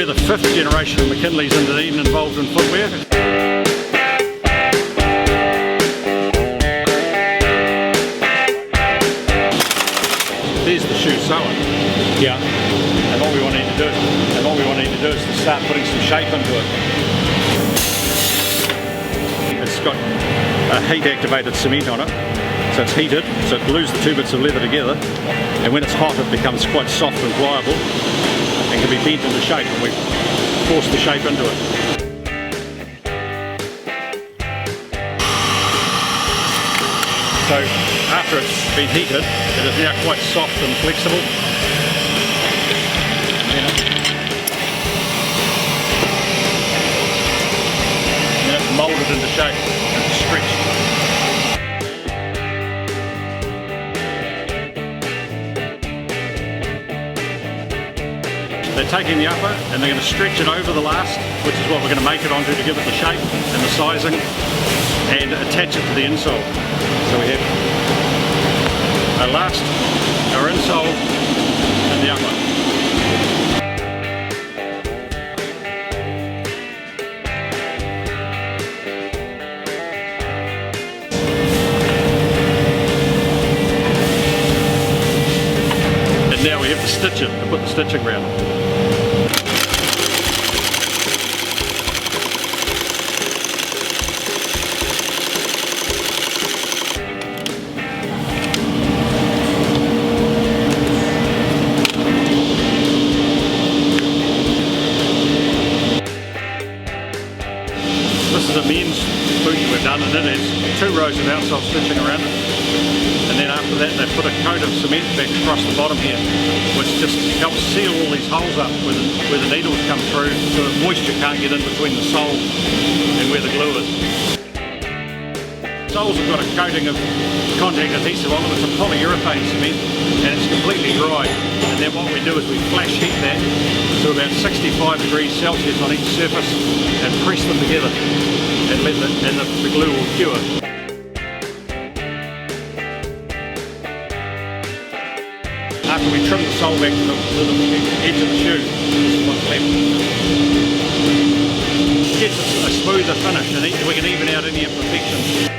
we're the 5th generation of McKinlays in Dunedin involved in footwear. There's the shoe sewer. Yeah. And what we want to need to do is to start putting some shape into it. It's got a heat activated cement on it, so it's heated, so it glues the two bits of leather together, and when it's hot it becomes quite soft and pliable and can be bent into shape, and we force the shape into it. So after it's been heated, it is now quite soft and flexible. And it's moulded into shape and stretched. They're taking the upper and they're going to stretch it over the last, which is what we're going to make it onto to give it the shape and the sizing, and attach it to the insole. So we have our last, our insole, and the upper. And now we have to stitch it, to put the stitching around it. This is a men's boot we've done, and it has 2 rows of outsole stitching around it, and then after that they've put a coat of cement back across the bottom here, which just helps seal all these holes up where the needles come through, so that moisture can't get in between the sole and where the glue is. Soles have got a coating of contact adhesive on them. It's a polyurethane cement and it's completely dry, and then what we do is we flash heat that to about 65 degrees Celsius on each surface and press them together and let the glue will cure. After we trim the sole back to the edge of the shoe, this is what's left. It gets a smoother finish and we can even out any imperfections.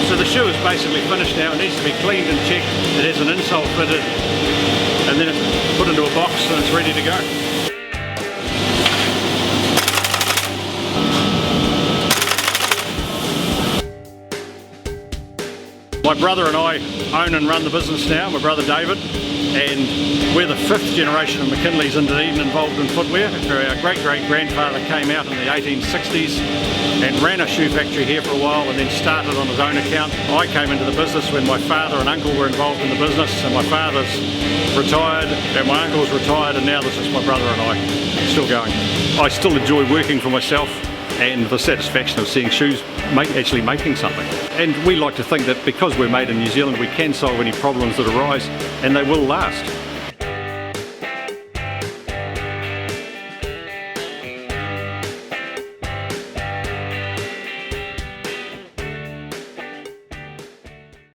So the shoe is basically finished now. It needs to be cleaned and checked. It has an insole fitted, and then it's put into a box and it's ready to go. My brother and I own and run the business now, my brother David, and we're the 5th generation of McKinlays in Dunedin involved in footwear. Our great-great-grandfather came out in the 1860s and ran a shoe factory here for a while and then started on his own account. I came into the business when my father and uncle were involved in the business, and my father's retired and my uncle's retired, and now this is my brother and I still going. I still enjoy working for myself and the satisfaction of seeing shoes actually making something. And we like to think that because we're made in New Zealand we can solve any problems that arise, and they will last.